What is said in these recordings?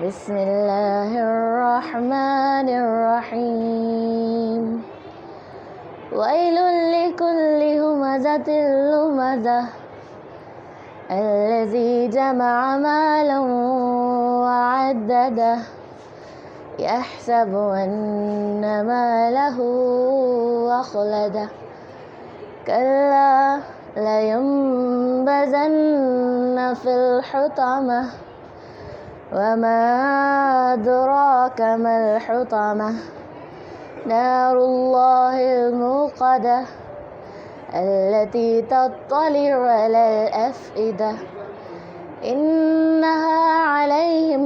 بسم اللہ الرحمن الرحیم ویل لکل ہمزۃ لمزہ الذی جمع مالا وعددہ یحسب ان مالہ اخلدہ کلا لینبذن فی الحطمہ وما أدراك ما الحطمة نار الله الموقدة التي تطلع على الأفئدة إنها عليهم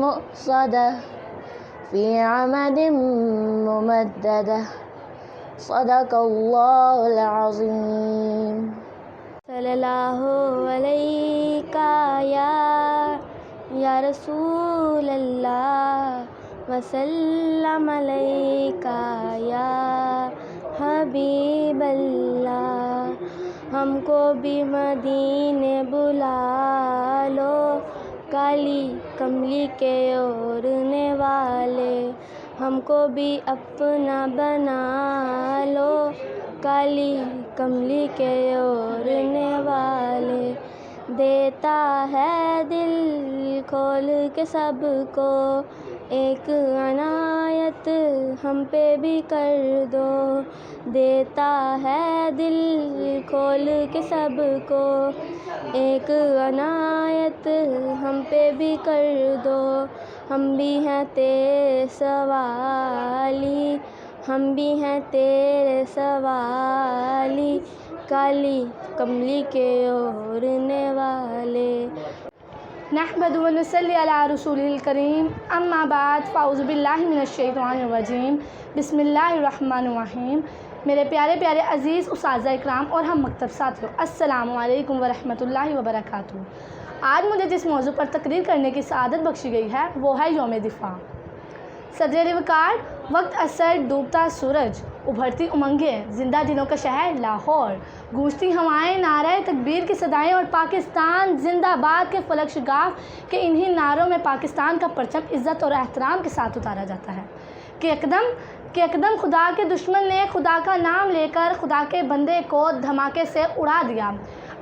مؤصدة في عمد ممددة صدق الله العظيم صلى الله عليك یا رسول اللہ وسلم علیکہ یا حبیب اللہ ہم کو بھی مدینے بلا لو کالی کملی کے اوڑھنے والے ہم کو بھی اپنا بنا لو کالی کملی کے اوڑھنے والے دیتا ہے دل کھول کے سب کو ایک عنایت ہم پہ بھی کر دو دیتا ہے دل کھول کے سب کو ایک عنایت ہم پہ بھی کر دو ہم بھی ہیں تیرے سوالی ہم بھی ہیں تیرے سوالی کالی کملی کے اوڑھنے والے نحمد و نصلی علی رسول الکریم اما بعد فاعوذ باللہ من الشیطان الرجیم بسم اللہ الرحمن الرحیم میرے پیارے پیارے عزیز اساتذہ اکرام اور ہم مکتب ساتھیوں السلام علیکم ورحمۃ اللہ وبرکاتہ۔ آج مجھے جس موضوع پر تقریر کرنے کی سعادت بخشی گئی ہے وہ ہے یوم دفاع۔ صدر وقار، وقت اثر ڈوبتا سورج، ابھرتی امنگیں، زندہ دلوں کا شہر لاہور، گونجتی ہوائیں، نعرہ تکبیر کی صدائیں اور پاکستان زندہ باد کے فلک شگاف کے انہی نعروں میں پاکستان کا پرچم عزت اور احترام کے ساتھ اتارا جاتا ہے کہ یکدم خدا کے دشمن نے خدا کا نام لے کر خدا کے بندے کو دھماکے سے اڑا دیا۔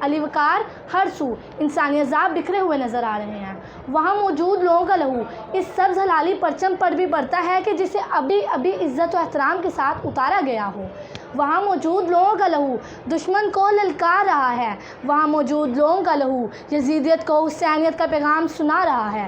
علی وقار، ہر سو انسانی عذاب بکھرے ہوئے نظر آ رہے ہیں۔ وہاں موجود لوگوں کا لہو اس سبز ہلالی پرچم پر بھی بڑھتا ہے کہ جسے ابھی عزت و احترام کے ساتھ اتارا گیا ہو۔ وہاں موجود لوگوں کا لہو دشمن کو للکار رہا ہے۔ وہاں موجود لوگوں کا لہو یزیدیت کو حسینیت کا پیغام سنا رہا ہے۔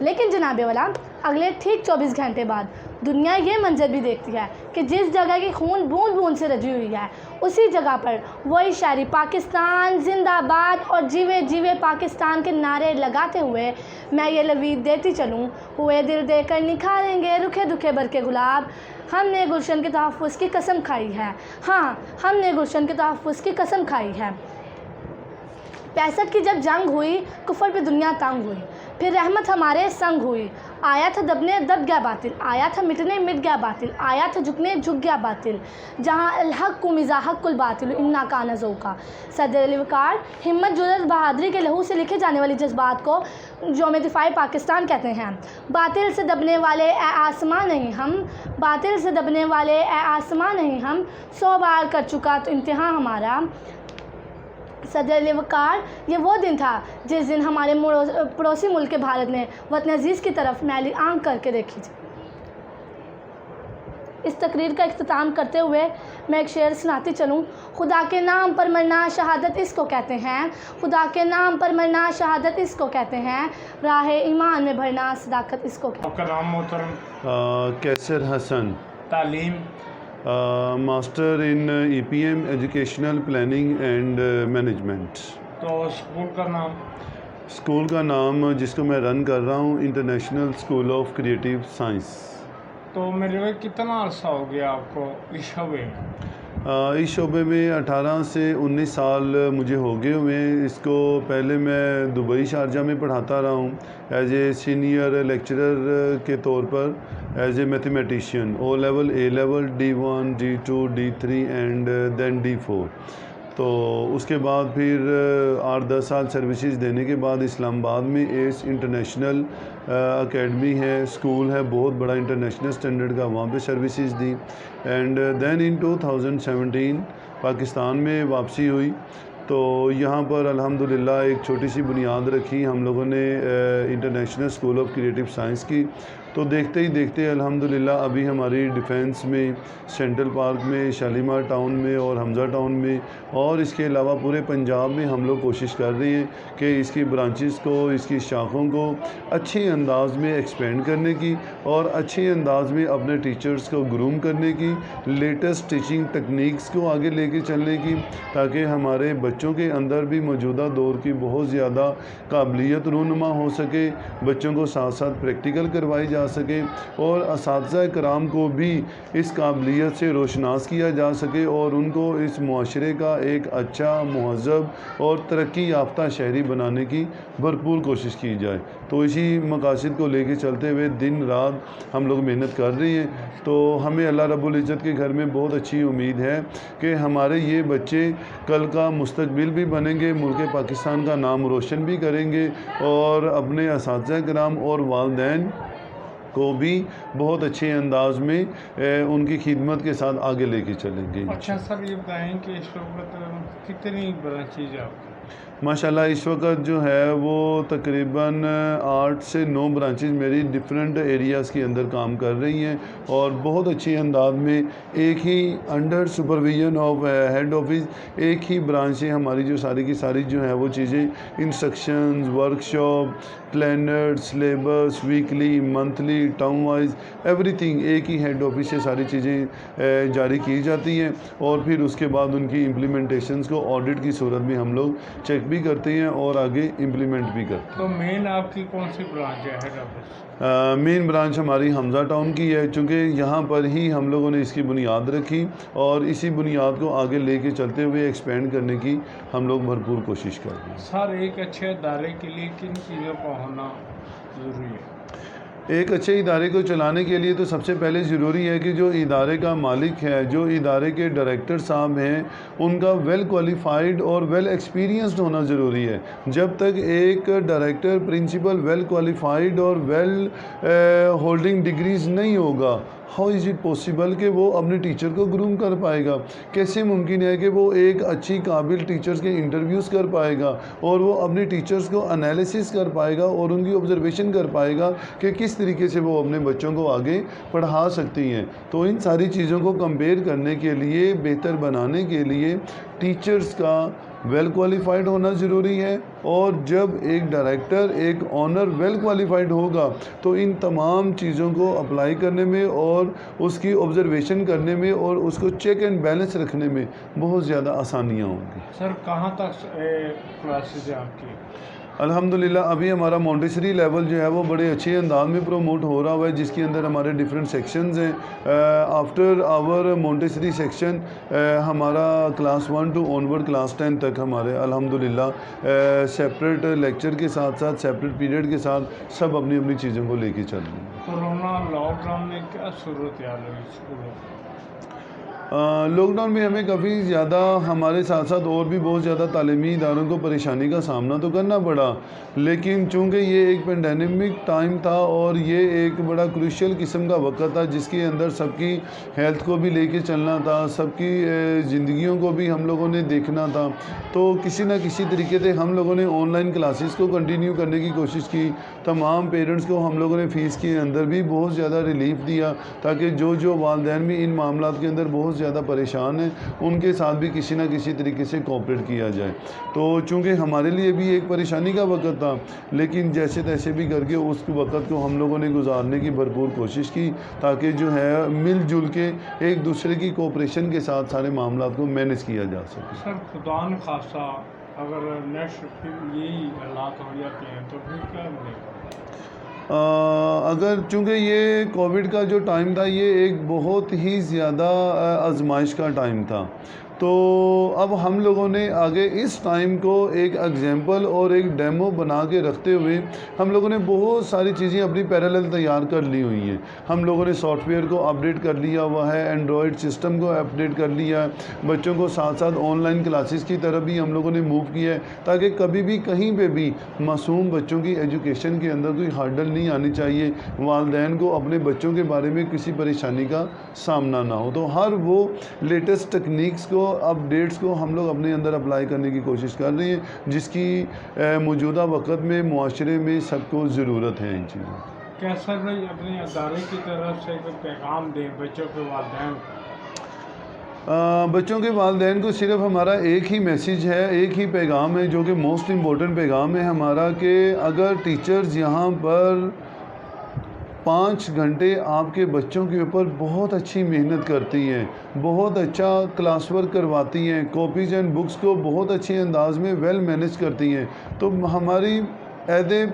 لیکن جناب والا، اگلے ٹھیک 24 گھنٹے بعد دنیا یہ منظر بھی دیکھتی ہے کہ جس جگہ کی خون بوند بوند سے رجی ہوئی ہے اسی جگہ پر وہی شاعری پاکستان زندہ باد اور جیوے جیوے پاکستان کے نعرے لگاتے ہوئے میں یہ لوید دیتی چلوں، ہوئے دل دے کر نکھاریں گے رکھے دکھے بھر کے گلاب، ہم نے گلشن کے تحفظ کی قسم کھائی ہے۔ ہاں، ہم نے گلشن کے تحفظ کی قسم کھائی ہے۔ 65 کی جب جنگ ہوئی کفر پہ دنیا تنگ ہوئی، پھر رحمت ہمارے سنگ ہوئی، آیا تھا دبنے دب گیا باطل، آیا تھا مٹنے مٹ گیا باطل، آیا تھا جھکنے جھک گیا باطل، جہاں الحق کو مزاحق الباطل انا کان ذوقا۔ صدر علی وقار، ہمت جرأت بہادری کے لہو سے لکھے جانے والی جذبات کو یوم دفاع پاکستان کہتے ہیں۔ باطل سے دبنے والے اے آسماں نہیں ہم، باطل سے دبنے والے اے آسماں نہیں ہم، 100 بار کر چکا تو امتحان ہمارا۔ صدر علی وقار، یہ وہ دن تھا جس دن ہمارے پڑوسی ملک کے بھارت نے وطن عزیز کی طرف میلی آنکھ کر کے دیکھی تھی۔ اس تقریر کا اختتام کرتے ہوئے میں ایک شعر سناتی چلوں۔ خدا کے نام پر مرنا شہادت اس کو کہتے ہیں، خدا کے نام پر مرنا شہادت اس کو کہتے ہیں، راہ ایمان میں بھرنا صداقت اس کو کہتے ہیں۔ آپ کا نام محترم؟ کیسر حسن۔ تعلیم؟ Master in EPM educational planning and management. تو اسکول کا نام؟ اسکول کا نام جس کو میں رن کر رہا ہوں international school of creative science. تو میرے بھائی کتنا عرصہ ہو گیا آپ کو اس شعبے میں؟ اس شعبے میں 18 سے 19 سال مجھے ہو گئے ہوئے ہیں۔ اس کو پہلے میں دبئی شارجہ میں پڑھاتا رہا ہوں ایز اے سینئر لیکچرر کے طور پر، as a mathematician, O level, A level, D1، D2، D3 and then D4۔ تو اس کے بعد پھر 8-10 سال سروسز دینے کے بعد اسلام آباد میں ایس انٹرنیشنل اکیڈمی ہے، اسکول ہے بہت بڑا انٹرنیشنل اسٹینڈرڈ کا، وہاں پہ سروسز دی. اینڈ دین ان 2017 پاکستان میں واپسی ہوئی. تو یہاں پر الحمدللہ ایک چھوٹی سی بنیاد رکھی ہم لوگوں نے international school of creative science کی. تو دیکھتے ہی دیکھتے الحمدللہ ابھی ہماری ڈیفینس میں، سینٹرل پارک میں، شالیمار ٹاؤن میں اور حمزہ ٹاؤن میں اور اس کے علاوہ پورے پنجاب میں ہم لوگ کوشش کر رہے ہیں کہ اس کی برانچز کو، اس کی شاخوں کو اچھے انداز میں ایکسپینڈ کرنے کی اور اچھے انداز میں اپنے ٹیچرز کو گروم کرنے کی، لیٹسٹ ٹیچنگ ٹیکنیکس کو آگے لے کے چلنے کی، تاکہ ہمارے بچوں کے اندر بھی موجودہ دور کی بہت زیادہ قابلیت رونما ہو سکے، بچوں کو ساتھ ساتھ پریکٹیکل کروائی جا سکے اور اساتذہ کرام کو بھی اس قابلیت سے روشناس کیا جا سکے اور ان کو اس معاشرے کا ایک اچھا، مہذب اور ترقی یافتہ شہری بنانے کی بھرپور کوشش کی جائے. تو اسی مقاصد کو لے کے چلتے ہوئے دن رات ہم لوگ محنت کر رہے ہیں. تو ہمیں اللہ رب العزت کے گھر میں بہت اچھی امید ہے کہ ہمارے یہ بچے کل کا مستقبل بھی بنیں گے، ملک پاکستان کا نام روشن بھی کریں گے اور اپنے اساتذہ کرام اور والدین کو بھی بہت اچھے انداز میں ان کی خدمت کے ساتھ آگے لے کے چلیں گے. اچھا سر، یہ بتائیں کہ اس وقت کتنی برانچیز آپ کی؟ ماشاءاللہ اس وقت جو ہے وہ تقریباً 8 سے 9 برانچز میری ڈفرینٹ ایریاز کے اندر کام کر رہی ہیں اور بہت اچھے انداز میں ایک ہی under supervision of head office ایک ہی برانچ سے ہماری جو ساری کی ساری جو ہے وہ چیزیں، instructions, workshop, planner, syllabus, weekly, monthly, term wise, every thing ایک ہی ہیڈ آفس سے ساری چیزیں جاری کی جاتی ہیں اور پھر اس کے بعد ان کی امپلیمنٹیشنز کو آڈٹ کی صورت میں ہم لوگ چیک بھی کرتے ہیں اور آگے امپلیمنٹ بھی کرتے ہیں. تو مین آپ کی کون سی برانچ ہے ہیڈ آفس؟ مین برانچ ہماری حمزہ ٹاؤن کی ہے، چونکہ یہاں پر ہی ہم لوگوں نے اس کی بنیاد رکھی اور اسی بنیاد کو آگے لے کے چلتے ہوئے ایکسپینڈ کرنے کی ہم لوگ بھرپور کوشش کر رہے ہیں. سر، ایک اچھے ادارے کے لیے کن چیزوں کا ہونا ضروری ہے؟ ایک اچھے ادارے کو چلانے کے لیے تو سب سے پہلے ضروری ہے کہ جو ادارے کا مالک ہے، جو ادارے کے ڈائریکٹر صاحب ہیں، ان کا ویل کوالیفائڈ اور ویل ایکسپیرینسڈ ہونا ضروری ہے. جب تک ایک ڈائریکٹر پرنسپل ویل کوالیفائڈ اور ویل ہولڈنگ ڈگریز نہیں ہوگا، ہاؤ از اٹ پاسبل کہ وہ اپنے ٹیچر کو گروم کر پائے گا؟ کیسے ممکن ہے کہ وہ ایک اچھی قابل ٹیچرز کے انٹرویوز کر پائے گا اور وہ اپنے ٹیچرز کو انالیسس کر پائے گا اور ان کی آبزرویشن کر پائے گا کہ کس طریقے سے وہ اپنے بچوں کو آگے پڑھا سکتی ہیں؟ تو ان ساری چیزوں کو کمپیئر کرنے کے لیے، بہتر بنانے کے لیے ٹیچرز کا ویل کوالیفائڈ ہونا ضروری ہے. اور جب ایک ڈائریکٹر، ایک آنر ویل کوالیفائڈ ہوگا تو ان تمام چیزوں کو اپلائی کرنے میں اور اس کی آبزرویشن کرنے میں اور اس کو چیک اینڈ بیلنس رکھنے میں بہت زیادہ آسانیاں ہوں گی. سر، کہاں تک کلاسز ہیں آپ کی؟ الحمدللہ ابھی ہمارا مونٹیسری لیول جو ہے وہ بڑے اچھے انداز میں پروموٹ ہو رہا ہوا ہے، جس کے اندر ہمارے ڈفرینٹ سیکشنز ہیں. آفٹر آور مونٹیسری سیکشن ہمارا کلاس 1 ٹو آنورڈ کلاس 10 تک ہمارے الحمدللہ سیپریٹ لیکچر کے ساتھ ساتھ سیپریٹ پیریڈ کے ساتھ سب اپنی اپنی چیزوں کو لے کے چل رہے ہیں. کورونا لاک ڈاؤن میں کیا صورتحال ہوئی اسکولوں؟ لاک ڈاؤن میں ہمیں کافی زیادہ، ہمارے ساتھ ساتھ اور بھی بہت زیادہ تعلیمی اداروں کو پریشانی کا سامنا تو کرنا پڑا، لیکن چونکہ یہ ایک پینڈیمک ٹائم تھا اور یہ ایک بڑا کروشل قسم کا وقت تھا جس کے اندر سب کی ہیلتھ کو بھی لے کے چلنا تھا، سب کی زندگیوں کو بھی ہم لوگوں نے دیکھنا تھا. تو کسی نہ کسی طریقے سے ہم لوگوں نے آن لائن کلاسز کو کنٹینیو کرنے کی کوشش کی. تمام پیرنٹس کو ہم لوگوں نے فیس کے اندر بھی بہت زیادہ ریلیف دیا تاکہ جو والدین بھی ان معاملات کے اندر بہت زیادہ پریشان ہیں ان کے ساتھ بھی کسی نہ کسی طریقے سے کوآپریٹ کیا جائے. تو چونکہ ہمارے لیے بھی ایک پریشانی کا وقت تھا، لیکن جیسے تیسے بھی کر کے اس وقت کو ہم لوگوں نے گزارنے کی بھرپور کوشش کی تاکہ جو ہے مل جل کے ایک دوسرے کی کوآپریشن کے ساتھ سارے معاملات کو مینیج کیا جا سکے. سر، خدا نخواستہ اگر نیکسٹ پھر یہی حالات ہو جاتے ہیں تو پھر کیا ملے گا؟ اگر چونکہ یہ کووڈ کا جو ٹائم تھا یہ ایک بہت ہی زیادہ آزمائش کا ٹائم تھا، تو اب ہم لوگوں نے آگے اس ٹائم کو ایک ایگزامپل اور ایک ڈیمو بنا کے رکھتے ہوئے ہم لوگوں نے بہت ساری چیزیں اپنی پیرالل تیار کر لی ہوئی ہیں. ہم لوگوں نے سافٹ ویئر کو اپڈیٹ کر لیا ہوا ہے, اینڈرائڈ سسٹم کو اپڈیٹ کر لیا ہے, بچوں کو ساتھ ساتھ آن لائن کلاسز کی طرف بھی ہم لوگوں نے موو کیا ہے تاکہ کبھی بھی کہیں پہ بھی معصوم بچوں کی ایجوکیشن کے اندر کوئی ہارڈل نہیں آنی چاہیے, والدین کو اپنے بچوں کے بارے میں کسی پریشانی کا سامنا نہ ہو. تو ہر وہ لیٹسٹ ٹیکنیکس کو, اپڈیٹس کو ہم لوگ اپنے اندر اپلائی کرنے کی کوشش کر رہے ہیں جس کی موجودہ وقت میں معاشرے میں سب کو ضرورت ہے ان چیزوں. کیا سر بھائی اپنے ادارے کی طرف سے کوئی پیغام دیں بچوں کے والدین کو؟ بچوں کے والدین کو صرف ہمارا ایک ہی میسیج ہے, ایک ہی پیغام ہے جو کہ موسٹ امپورٹنٹ پیغام ہے ہمارا, کہ اگر ٹیچرز یہاں پر 5 گھنٹے آپ کے بچوں کے اوپر بہت اچھی محنت کرتی ہیں, بہت اچھا کلاس ورک کرواتی ہیں, کاپیز اینڈ بکس کو بہت اچھے انداز میں ویل مینیج کرتی ہیں, تو ہماری ایز اے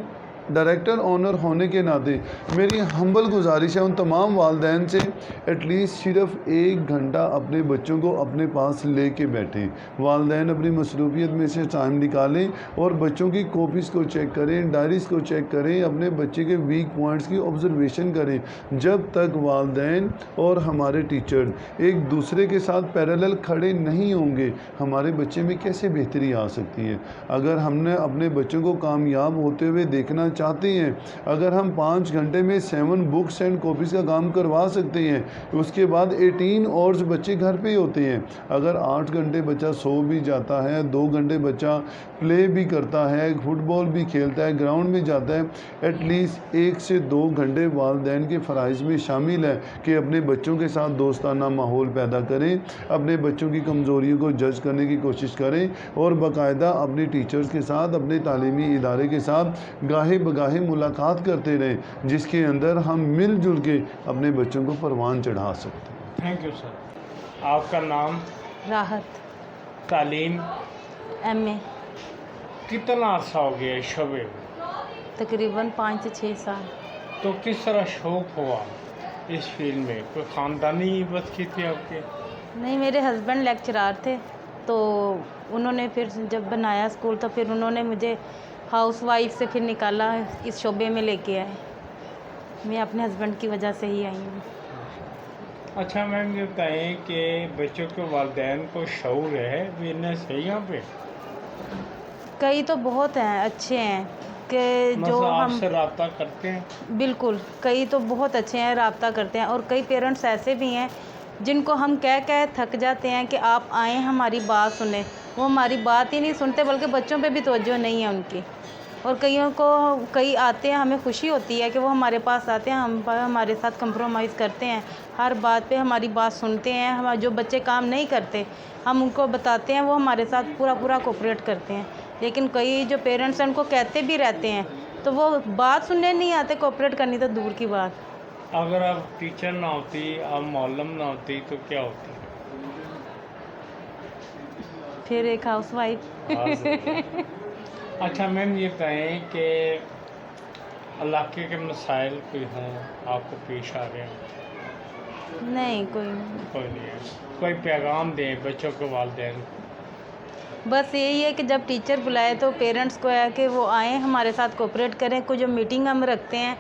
ڈائریکٹر آنر ہونے کے ناطے میری ہمبل گزارش ہے ان تمام والدین سے ایٹ لیسٹ صرف 1 گھنٹہ اپنے بچوں کو اپنے پاس لے کے بیٹھیں. والدین اپنی مصروفیت میں سے ٹائم نکالیں اور بچوں کی کاپیز کو چیک کریں, ڈائریز کو چیک کریں, اپنے بچے کے ویک پوائنٹس کی آبزرویشن کریں. جب تک والدین اور ہمارے ٹیچر ایک دوسرے کے ساتھ پیرالل کھڑے نہیں ہوں گے ہمارے بچے میں کیسے بہتری آ سکتی ہے. اگر ہم نے اپنے بچوں کو کامیاب ہوتے ہوئے دیکھنا چاہتے ہیں, اگر ہم 5 گھنٹے میں 7 بکس اینڈ کاپیز کا کام کروا سکتے ہیں, اس کے بعد 18 آورز بچے گھر پہ ہوتے ہیں. اگر 8 گھنٹے بچہ سو بھی جاتا ہے, 2 گھنٹے بچہ پلے بھی کرتا ہے, فٹ بال بھی کھیلتا ہے, گراؤنڈ میں جاتا ہے, ایٹ لیسٹ 1 سے 2 گھنٹے والدین کے فرائض میں شامل ہے کہ اپنے بچوں کے ساتھ دوستانہ ماحول پیدا کریں, اپنے بچوں کی کمزوریوں کو جج کرنے کی کوشش کریں اور باقاعدہ اپنے ٹیچرز کے ساتھ, اپنے تعلیمی ادارے کے ساتھ گاہے بگاہے ملاقات کرتے رہیں جس کے اندر ہم مل جل کے اپنے بچوں کو پروان چڑھا سکتے ہیں. Thank you sir. آپ کا نام؟ راحت. تعلیم؟ MA. کتنا عرصہ ہو گیا اس شعبے میں؟ تقریباً 5 سے 6 سال. تو کس طرح شوق ہوا اس فیلڈ میں؟ کوئی خاندانی بس کی تھی آپ کے؟ نہیں, میرے ہسبینڈ لیکچرار تھے تو انہوں نے پھر جب بنایا اسکول تو پھر انہوں نے مجھے ہاؤس وائف سے پھر نکالا, اس شعبے میں لے کے آئے. میں اپنے ہسبینڈ کی وجہ سے ہی آئی ہوں. اچھا میم یہ بتائیں کہ بچوں کے والدین کو شعور ہے بزنس ہے یہاں پہ؟ کئی تو بہت ہیں, اچھے ہیں کہ جو مثلا آپ ہم سے رابطہ کرتے ہیں؟ بالکل, کئی تو بہت اچھے ہیں, رابطہ کرتے ہیں. اور کئی پیرنٹس ایسے بھی ہیں جن کو ہم کہہ تھک جاتے ہیں کہ آپ آئیں ہماری بات سنیں, وہ ہماری بات ہی نہیں سنتے بلکہ بچوں پہ بھی توجہ نہیں ہے ان کی. اور کئی آتے ہیں, ہمیں خوشی ہوتی ہے کہ وہ ہمارے پاس آتے ہیں, ہمارے ساتھ کمپرومائز کرتے ہیں, ہر بات پہ ہماری بات سنتے ہیں. ہمارے جو بچے کام نہیں کرتے ہم ان کو بتاتے ہیں, وہ ہمارے ساتھ پورا کوپریٹ کرتے ہیں. لیکن کئی جو پیرنٹس ہیں ان کو کہتے بھی رہتے ہیں تو وہ بات سننے نہیں آتے, کوپریٹ کرنی تو دور کی بات. اگر آپ ٹیچر نہ ہوتی, آپ معلم نہ ہوتی تو کیا ہوتی؟ پھر ایک ہاؤس وائف. اچھا میم یہ بتائیں کہ علاقے کے مسائل کوئی ہوں آپ کو پیش آ رہے ہیں؟ نہیں, کوئی نہیں ہے. کوئی پیغام دیں بچوں کے والدین کو؟ بس یہی ہے کہ جب ٹیچر بلائے تو پیرنٹس کو ہے کہ وہ آئیں ہمارے ساتھ کوپریٹ کریں. کوئی جو میٹنگ ہم رکھتے ہیں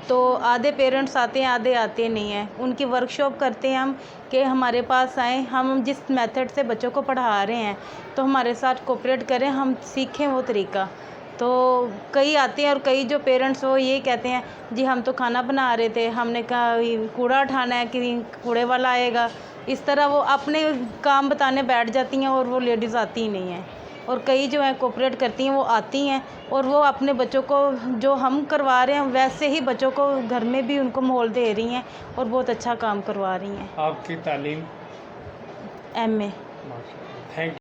تو آدھے پیرنٹس آتے ہیں, آدھے آتے نہیں ہیں. ان کی ورک شاپ کرتے ہیں ہم کہ ہمارے پاس آئیں, ہم جس میتھڈ سے بچوں کو پڑھا رہے ہیں تو ہمارے ساتھ کوپریٹ کریں, ہم سیکھیں وہ طریقہ. تو کئی آتے ہیں اور کئی جو پیرنٹس وہ یہ کہتے ہیں جی ہم تو کھانا بنا رہے تھے, ہم نے کہا کوڑا اٹھانا ہے کہ کوڑے والا آئے گا. اس طرح وہ اپنے کام بتانے بیٹھ جاتی ہیں اور وہ لیڈیز آتی ہی نہیں ہیں. اور کئی جو ہیں کوپریٹ کرتی ہیں, وہ آتی ہیں اور وہ اپنے بچوں کو جو ہم کروا رہے ہیں ویسے ہی بچوں کو گھر میں بھی ان کو ماحول دے رہی ہیں اور بہت اچھا کام کروا رہی ہیں. آپ کی تعلیم؟ MA. Thank you.